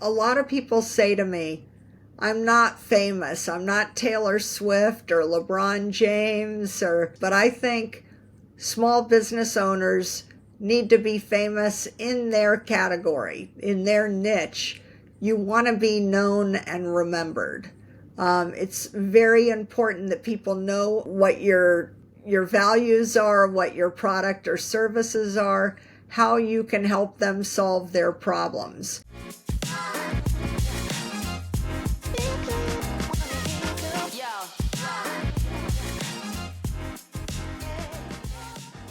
a lot of people say to me, I'm not famous. I'm not Taylor Swift or LeBron James but I think small business owners need to be famous in their category, in their niche. You want to be known and remembered. It's very important that people know what your values are, what your product or services are, how you can help them solve their problems.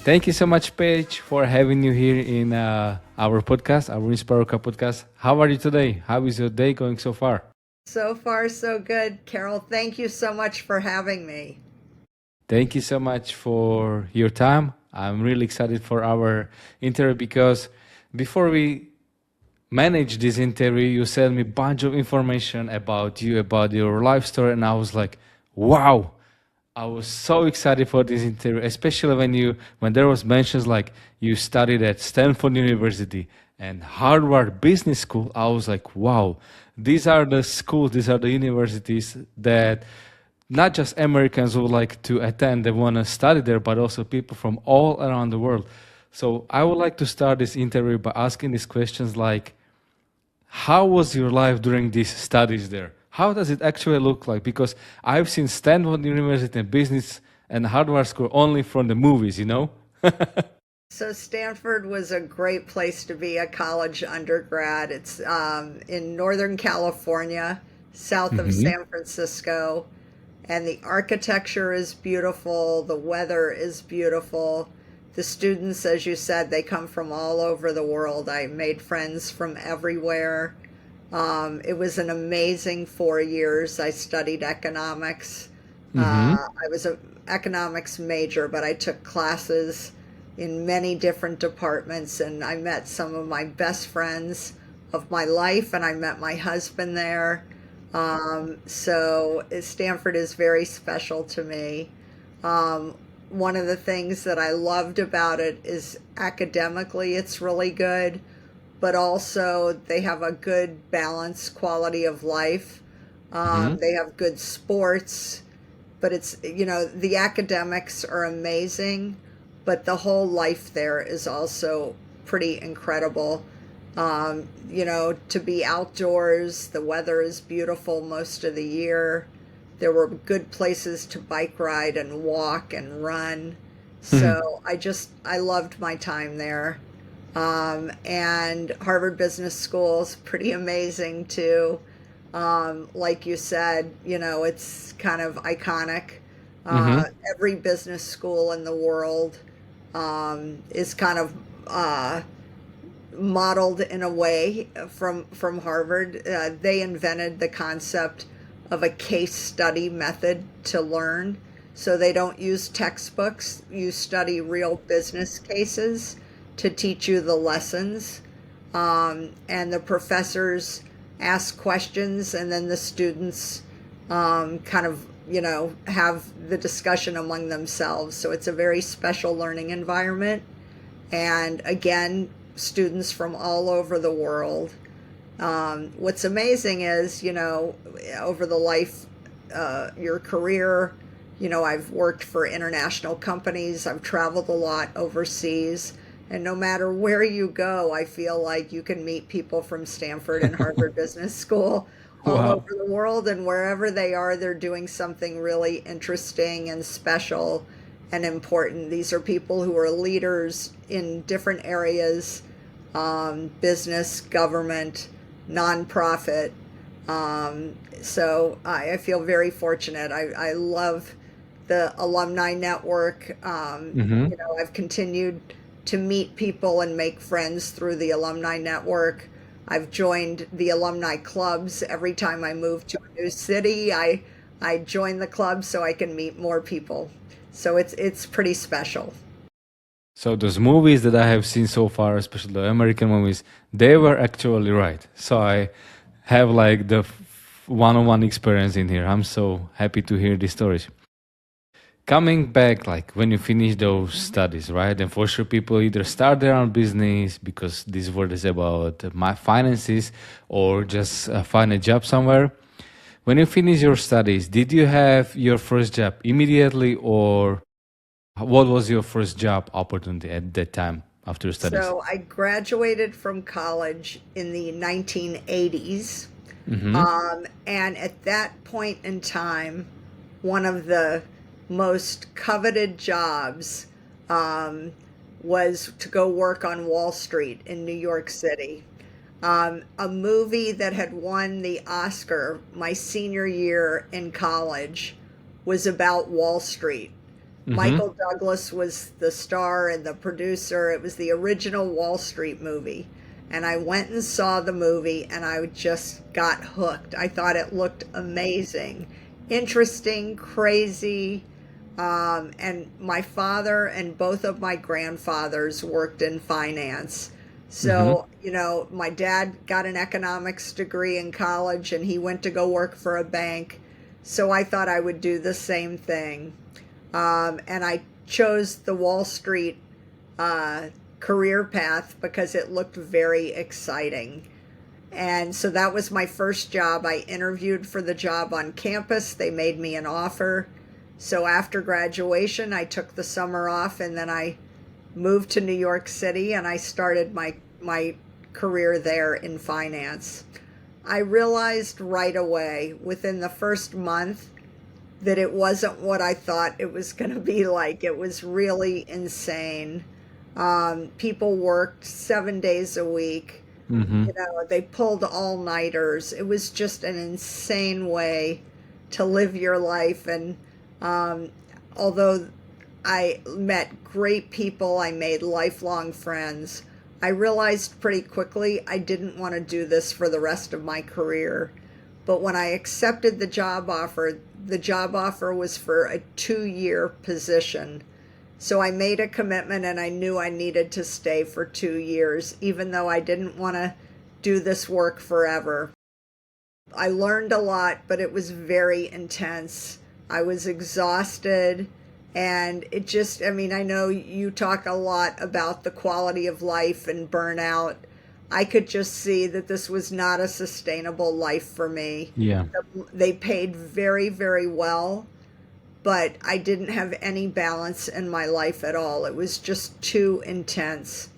Thank you so much, Paige, for having you here in our podcast, our Inspiroqa podcast. How are you today? How is your day going so far? So far, so good. Carol, thank you so much for having me. Thank you so much for your time. I'm really excited for our interview because before we manage this interview, you sent me a bunch of information about you, about your life story, and I was like, wow. I was so excited for this interview, especially when there was mentions like you studied at Stanford University and Harvard Business School. I was like, wow, these are the schools, these are the universities that not just Americans would like to attend, they want to study there, but also people from all around the world. So I would like to start this interview by asking these questions like, how was your life during these studies there? How does it actually look like? Because I've seen Stanford University and business and Harvard School only from the movies, you know? So Stanford was a great place to be a college undergrad. It's in Northern California, south of Hmm. San Francisco, and the architecture is beautiful. The weather is beautiful. The students, as you said, they come from all over the world. I made friends from everywhere. It was an amazing 4 years. I studied economics. Hmm. I was an economics major, but I took classes in many different departments, and I met some of my best friends of my life, and I met my husband there. So Stanford is very special to me. One of the things that I loved about it is academically it's really good, but also they have a good balanced quality of life. Hmm. They have good sports, but the academics are amazing, but the whole life there is also pretty incredible. To be outdoors, the weather is beautiful most of the year. There were good places to bike ride and walk and run. So I loved my time there. And Harvard Business School is pretty amazing too. Like you said, it's kind of iconic. Hmm. Every business school in the world is kind of modeled in a way from Harvard. They invented the concept of a case study method to learn. So they don't use textbooks. You study real business cases to teach you the lessons. And the professors ask questions, and then the students kind of, have the discussion among themselves. So it's a very special learning environment. And again, students from all over the world. What's amazing is, over the life, your career, I've worked for international companies, I've traveled a lot overseas, and no matter where you go, I feel like you can meet people from Stanford and Harvard Business School all over Wow. the world, and wherever they are, they're doing something really interesting and special and important. These are people who are leaders in different areas, business, government, nonprofit. So I feel very fortunate. I love the alumni network. Hmm. I've continued to meet people and make friends through the alumni network. I've joined the alumni clubs. Every time I move to a new city, I join the club so I can meet more people. So it's pretty special. So those movies that I have seen so far, especially the American movies, they were actually right. So I have like the one-on-one experience in here. I'm so happy to hear these stories. coming back, like when you finish those studies, right? And for sure, people either start their own business because this word is about my finances, or just find a job somewhere. When you finish your studies, did you have your first job immediately, or what was your first job opportunity at that time after your studies? So I graduated from college in the 1980s. Mm-hmm. And at that point in time, one of the most coveted jobs um, was to go work on Wall Street in New York City. A movie that had won the Oscar my senior year in college was about Wall Street. Mm-hmm. Michael Douglas was the star and the producer. It was the original Wall Street movie. And I went and saw the movie and I just got hooked. I thought it looked amazing, interesting, crazy. And my father and both of my grandfathers worked in finance. Mm-hmm. So, my dad got an economics degree in college and he went to go work for a bank. So I thought I would do the same thing. And I chose the Wall Street career path because it looked very exciting. And so that was my first job. I interviewed for the job on campus. They made me an offer. So after graduation, I took the summer off and then I moved to New York City and I started my career there in finance. I realized right away within the first month that it wasn't what I thought it was going to be like. It was really insane. People worked 7 days a week. Mm-hmm. They pulled all-nighters. It was just an insane way to live your life. And although I met great people, I made lifelong friends, I realized pretty quickly I didn't want to do this for the rest of my career. But when I accepted the job offer was for a 2-year position. So I made a commitment and I knew I needed to stay for 2 years, even though I didn't want to do this work forever. I learned a lot, but it was very intense. I was exhausted. And I know you talk a lot about the quality of life and burnout. I could just see that this was not a sustainable life for me. Yeah. They paid very, very well, but I didn't have any balance in my life at all. It was just too intense.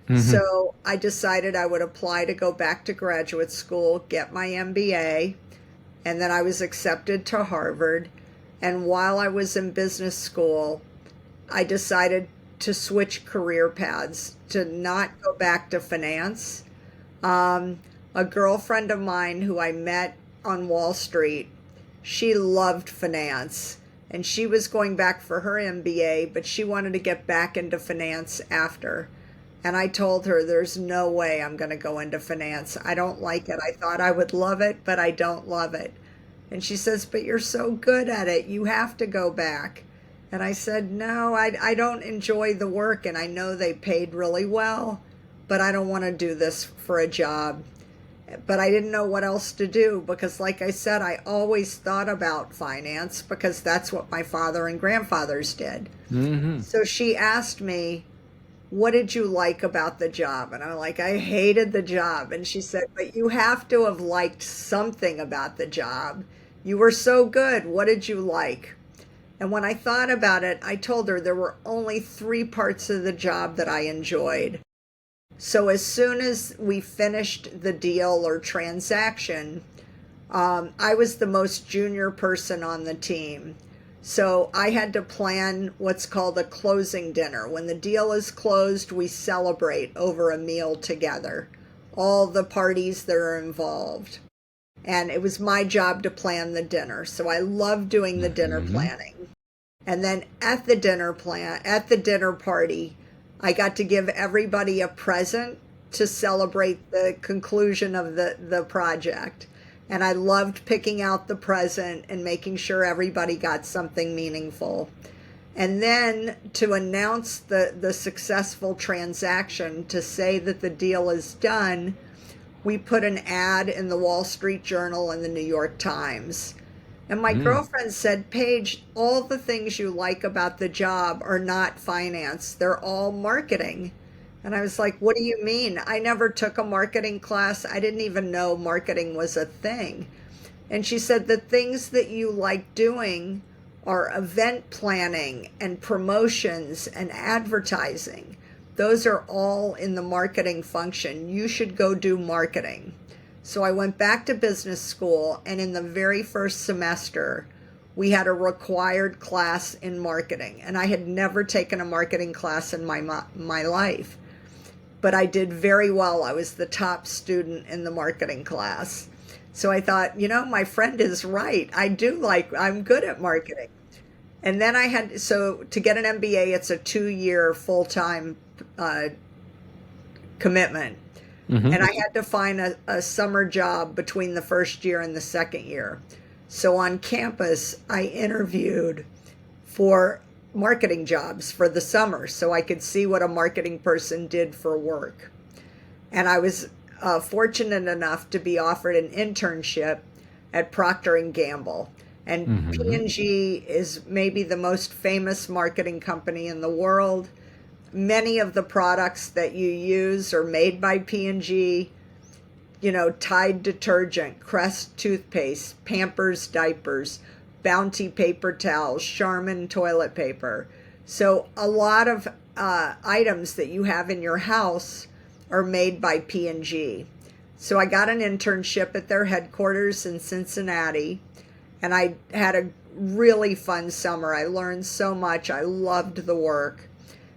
Mm-hmm. So I decided I would apply to go back to graduate school, get my MBA, and then I was accepted to Harvard. And while I was in business school, I decided to switch career paths, to not go back to finance. A girlfriend of mine who I met on Wall Street, she loved finance and she was going back for her MBA, but she wanted to get back into finance after. And I told her, there's no way I'm going to go into finance. I don't like it. I thought I would love it, but I don't love it. And she says, but you're so good at it. You have to go back. And I said, no, I don't enjoy the work. And I know they paid really well, but I don't want to do this for a job. But I didn't know what else to do because, like I said, I always thought about finance because that's what my father and grandfathers did. Mm-hmm. So she asked me, what did you like about the job? And I'm like, I hated the job. And she said, but you have to have liked something about the job. You were so good. What did you like? And when I thought about it, I told her there were only 3 parts of the job that I enjoyed. So as soon as we finished the deal or transaction, I was the most junior person on the team. So I had to plan what's called a closing dinner. When the deal is closed, we celebrate over a meal together, all the parties that are involved. And it was my job to plan the dinner. So I loved doing the dinner Mm-hmm. planning. And then at the dinner party, I got to give everybody a present to celebrate the conclusion of the project. And I loved picking out the present and making sure everybody got something meaningful. And then to announce the successful transaction, to say that the deal is done, we put an ad in the Wall Street Journal and the New York Times. And my girlfriend said, Paige, all the things you like about the job are not finance, they're all marketing. And I was like, what do you mean? I never took a marketing class. I didn't even know marketing was a thing. And she said, the things that you like doing are event planning and promotions and advertising. Those are all in the marketing function. You should go do marketing. So I went back to business school, and in the very first semester, we had a required class in marketing. And I had never taken a marketing class in my life, but I did very well. I was the top student in the marketing class. So I thought, my friend is right. I'm good at marketing. And then so to get an MBA, it's a 2-year full-time commitment. Mm-hmm. And I had to find a summer job between the first year and the second year. So on campus, I interviewed for marketing jobs for the summer so I could see what a marketing person did for work. And I was fortunate enough to be offered an internship at Procter and Gamble. And P&G is maybe the most famous marketing company in the world. Many of the products that you use are made by P&G. Tide detergent, Crest toothpaste, Pampers diapers, Bounty paper towels, Charmin toilet paper. So a lot of items that you have in your house are made by P&G. So I got an internship at their headquarters in Cincinnati, and I had a really fun summer. I learned so much. I loved the work.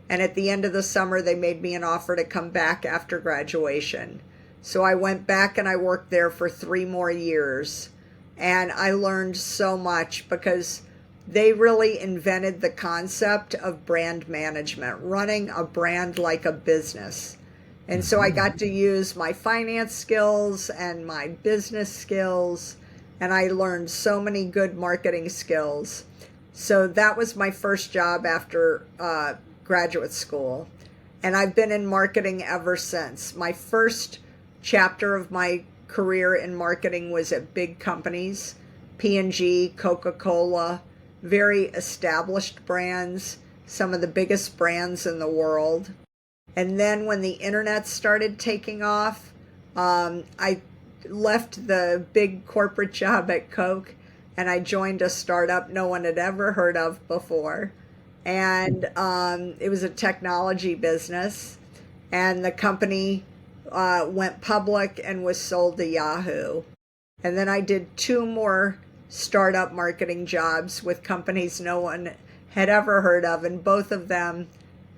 And at the end of the summer, they made me an offer to come back after graduation. So I went back and I worked there for 3 more years. And I learned so much because they really invented the concept of brand management, running a brand like a business. And so I got to use my finance skills and my business skills, and I learned so many good marketing skills. So that was my first job after graduate school. And I've been in marketing ever since. My first chapter of my career in marketing was at big companies, P&G, Coca-Cola, very established brands, some of the biggest brands in the world. And then when the internet started taking off, I left the big corporate job at Coke and I joined a startup no one had ever heard of before. And it was a technology business, and the company went public and was sold to Yahoo. And then I did 2 more startup marketing jobs with companies no one had ever heard of, and both of them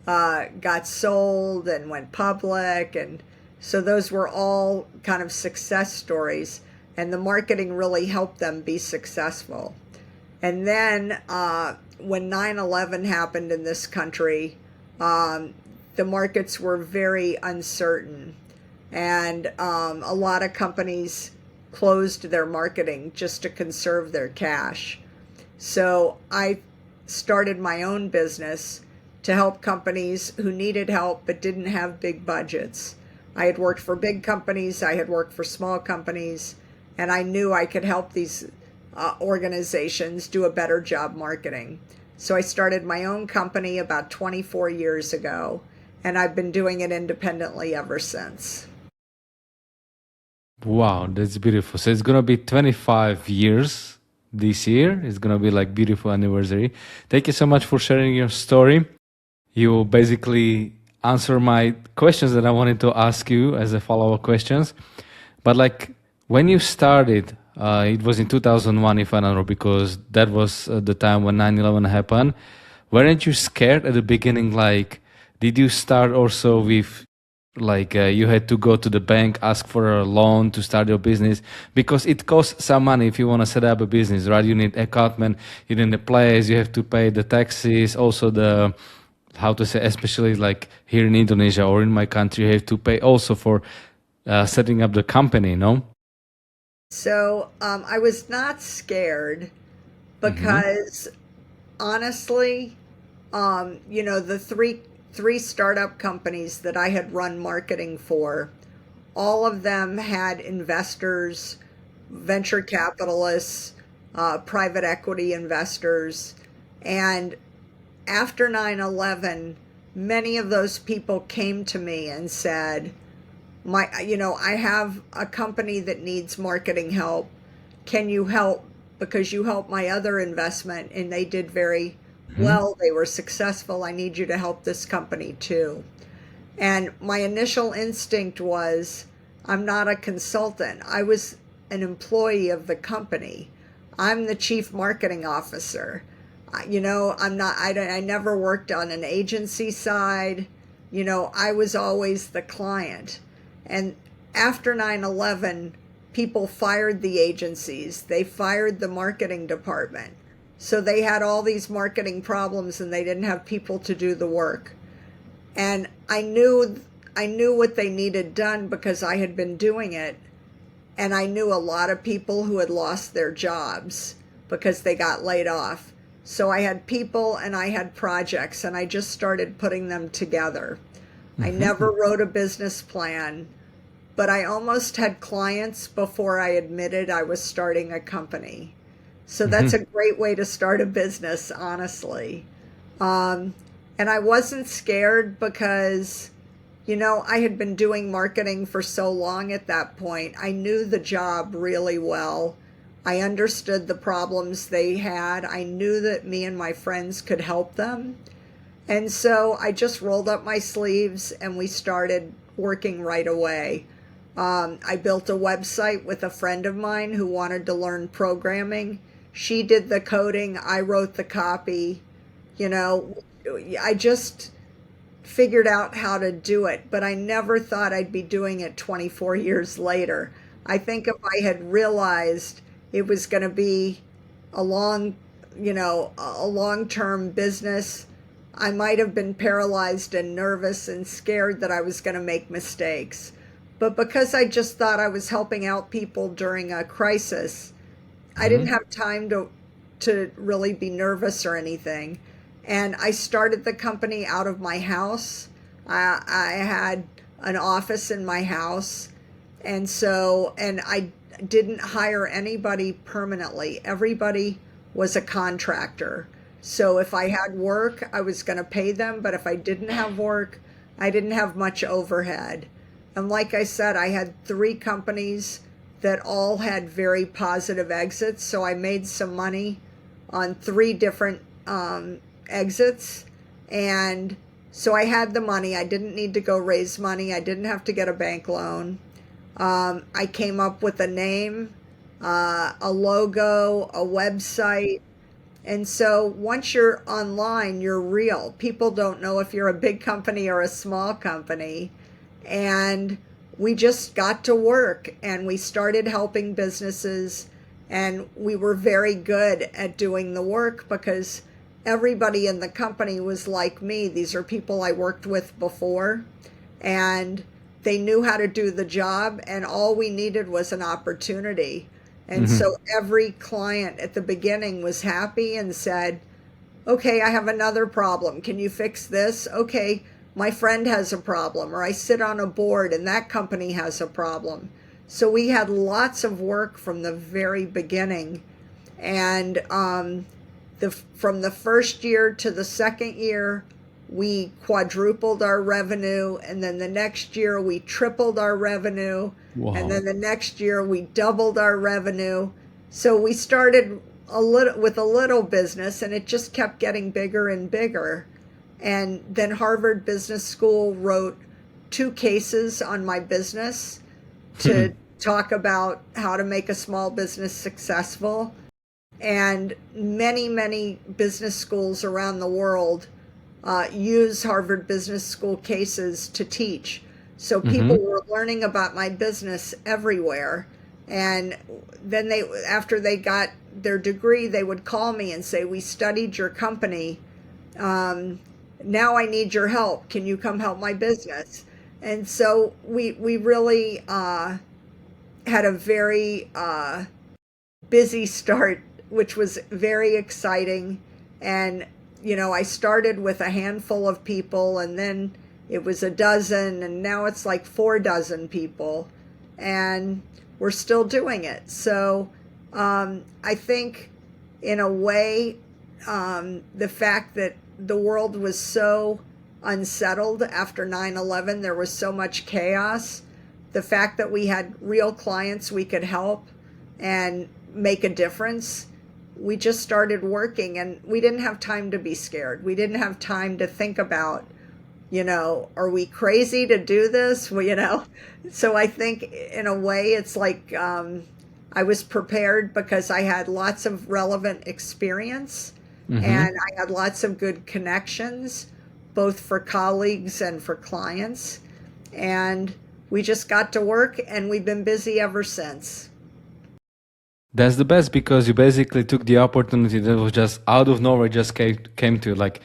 got sold and went public. And so those were all kind of success stories, and the marketing really helped them be successful. And then when 9/11 happened in this country, the markets were very uncertain, and a lot of companies closed their marketing just to conserve their cash. So I started my own business to help companies who needed help but didn't have big budgets. I had worked for big companies, I had worked for small companies, and I knew I could help these organizations do a better job marketing. So I started my own company about 24 years ago, and I've been doing it independently ever since. Wow, that's beautiful. So it's gonna be 25 years this year. It's gonna be like beautiful anniversary. Thank you so much for sharing your story. You basically answer my questions that I wanted to ask you as a follow-up questions. But like when you started, it was in 2001, if I don't know, because that was the time when 9/11 happened. Weren't you scared at the beginning? Like, did you start also with like you had to go to the bank, ask for a loan to start your business? Because it costs some money if you want to set up a business, right? You need accountant, you need a place, you have to pay the taxes, also the, how to say, especially like here in Indonesia or in my country, you have to pay also for setting up the company, no? So I was not scared because honestly, the three startup companies that I had run marketing for, all of them had investors, venture capitalists, private equity investors. And after 9/11, many of those people came to me and said, I have a company that needs marketing help. Can you help? Because you helped my other investment and they did very well. They were successful. I need you to help this company too. And my initial instinct was, I'm not a consultant. I was an employee of the company. I'm the chief marketing officer. I never worked on an agency side. I was always the client. And after 9/11, people fired the agencies. They fired the marketing department. So they had all these marketing problems and they didn't have people to do the work. And I knew what they needed done because I had been doing it. And I knew a lot of people who had lost their jobs because they got laid off. So I had people and I had projects and I just started putting them together. I never wrote a business plan, but I almost had clients before I admitted I was starting a company. So that's a great way to start a business, honestly. And I wasn't scared because, I had been doing marketing for so long at that point. I knew the job really well. I understood the problems they had. I knew that me and my friends could help them. And so I just rolled up my sleeves and we started working right away. I built a website with a friend of mine who wanted to learn programming. She did the coding. I wrote the copy. I just figured out how to do it, but I never thought I'd be doing it 24 years later. I think if I had realized it was going to be a long-term business, I might have been paralyzed and nervous and scared that I was going to make mistakes. But because I just thought I was helping out people during a crisis, I didn't have time to really be nervous or anything. And I started the company out of my house. I had an office in my house. And I didn't hire anybody permanently. Everybody was a contractor. So if I had work, I was going to pay them. But if I didn't have work, I didn't have much overhead. And like I said, I had 3 companies that all had very positive exits. So I made some money on 3 different exits. And so I had the money. I didn't need to go raise money. I didn't have to get a bank loan. I came up with a name, a logo, a website. And so once you're online, you're real. People don't know if you're a big company or a small company. And we just got to work and we started helping businesses, and we were very good at doing the work because everybody in the company was like me. These are people I worked with before, and they knew how to do the job, and all we needed was an opportunity. And so every client at the beginning was happy and said, okay, I have another problem. Can you fix this? Okay, my friend has a problem, or I sit on a board and that company has a problem. So we had lots of work from the very beginning. And from the first year to the second year, we quadrupled our revenue, and then the next year we tripled our revenue. Wow. And then the next year we doubled our revenue. So we started with a little business, and it just kept getting bigger and bigger. And then Harvard Business School wrote 2 cases on my business to talk about how to make a small business successful. And many, many business schools around the world use Harvard Business School cases to teach. So people were learning about my business everywhere. And then after they got their degree, they would call me and say, we studied your company. Now I need your help. Can you come help my business? And so we really had a very busy start, which was very exciting. And I started with a handful of people, and then it was a dozen, and now it's like 4 dozen people, and we're still doing it. So I think, in a way, the fact that the world was so unsettled after 9/11, there was so much chaos. The fact that we had real clients we could help and make a difference, we just started working, and we didn't have time to be scared. We didn't have time to think about, are we crazy to do this? Well. So I think in a way it's like I was prepared because I had lots of relevant experience, and I had lots of good connections, both for colleagues and for clients. And we just got to work, and we've been busy ever since. That's the best, because you basically took the opportunity that was just out of nowhere, just came to you. Like,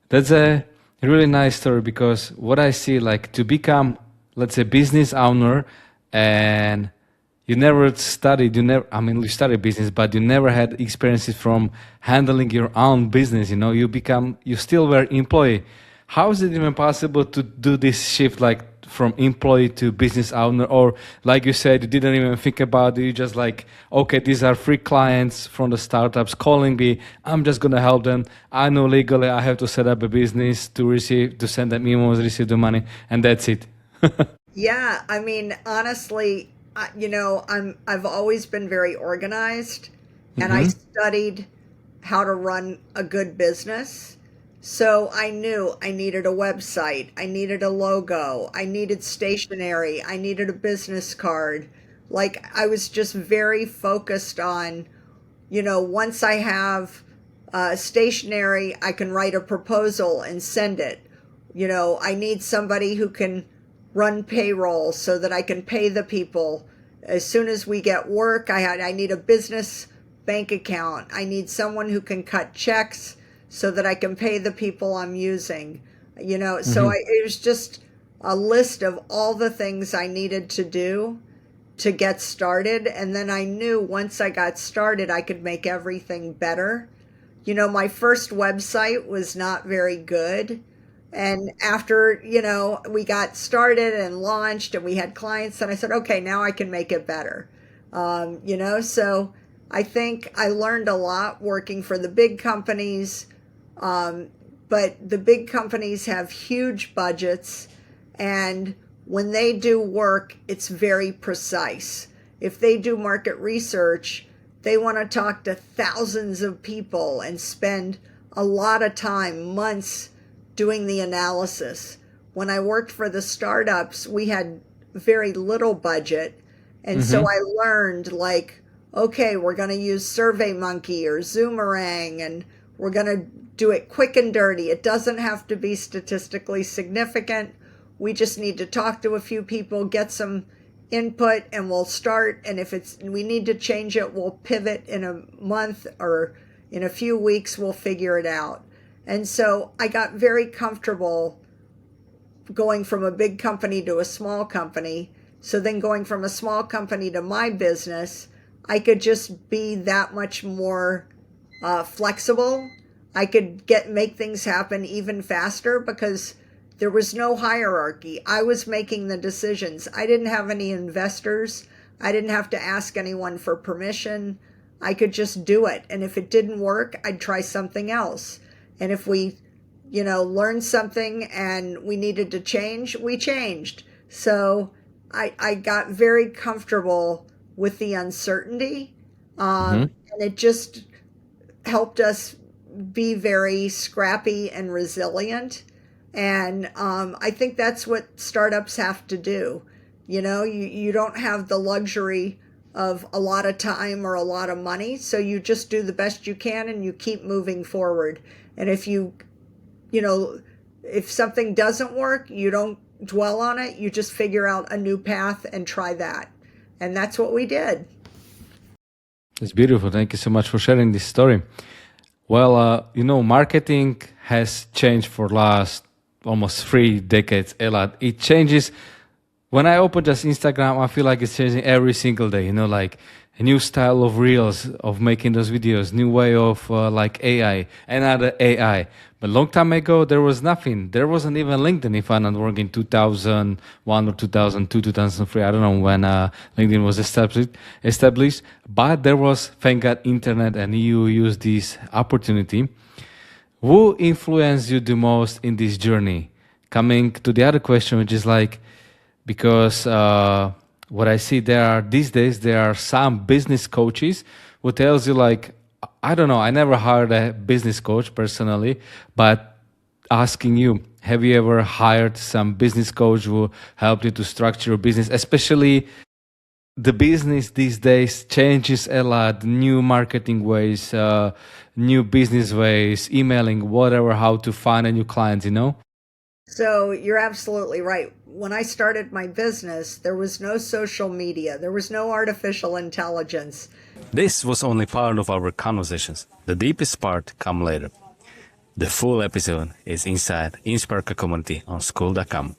that's a really nice story, because what I see, like, to become, let's say, business owner, and you never studied, you studied business, but you never had experiences from handling your own business, you still were employee. How is it even possible to do this shift, like from employee to business owner? Or like you said, you didn't even think about it, you just like, okay, these are free clients from the startups calling me, I'm just going to help them. I know legally I have to set up a business to send them emails, receive the money, and that's it. Yeah, I mean, honestly, I've always been very organized, and I studied how to run a good business. So I knew I needed a website, I needed a logo, I needed stationery, I needed a business card. Like, I was just very focused on, once I have stationery, I can write a proposal and send it. I need somebody who can run payroll so that I can pay the people. As soon as we get work, I need a business bank account. I need someone who can cut checks so that I can pay the people I'm using. So it was just a list of all the things I needed to do to get started. And then I knew once I got started, I could make everything better. My first website was not very good. And after, we got started and launched and we had clients, and I said, okay, now I can make it better. So I think I learned a lot working for the big companies. But the big companies have huge budgets, and when they do work, it's very precise. If they do market research, they want to talk to thousands of people and spend a lot of time, months, doing the analysis. When I worked for the startups, we had very little budget. And so I learned, like, okay, we're going to use SurveyMonkey or Zoomerang, and we're going to do it quick and dirty. It doesn't have to be statistically significant. We just need to talk to a few people, get some input, and we'll start. And if we need to change it, we'll pivot in a month, or in a few weeks, we'll figure it out. And so I got very comfortable going from a big company to a small company. So then going from a small company to my business, I could just be that much more flexible. I could make things happen even faster because there was no hierarchy. I was making the decisions. I didn't have any investors. I didn't have to ask anyone for permission. I could just do it. And if it didn't work, I'd try something else. And if we, learned something and we needed to change, we changed. So I got very comfortable with the uncertainty. And it just helped us be very scrappy and resilient. And I think that's what startups have to do. You don't have the luxury of a lot of time or a lot of money, so you just do the best you can and you keep moving forward. And if something doesn't work, you don't dwell on it, you just figure out a new path and try that. And that's what we did. It's beautiful. Thank you so much for sharing this story. Well, marketing has changed for last almost 3 decades a lot. It changes. When I open just Instagram, I feel like it's changing every single day. a new style of reels, of making those videos, new way of like AI, another AI. But long time ago, there was nothing. There wasn't even LinkedIn, if I'm not wrong, in 2001 or 2002, 2003. I don't know when LinkedIn was established. But there was, thank God, internet, and you used this opportunity. Who influenced you the most in this journey? Coming to the other question, which is like, because what I see these days, there are some business coaches who tells you like, I don't know, I never hired a business coach personally, but asking you, have you ever hired some business coach who helped you to structure your business, especially the business these days changes a lot, new marketing ways, new business ways, emailing, whatever, how to find a new client, you know? So you're absolutely right. When I started my business, there was no social media, there was no artificial intelligence. This was only part of our conversations. The deepest part come later. The full episode is inside Inspiroqa community on school.com.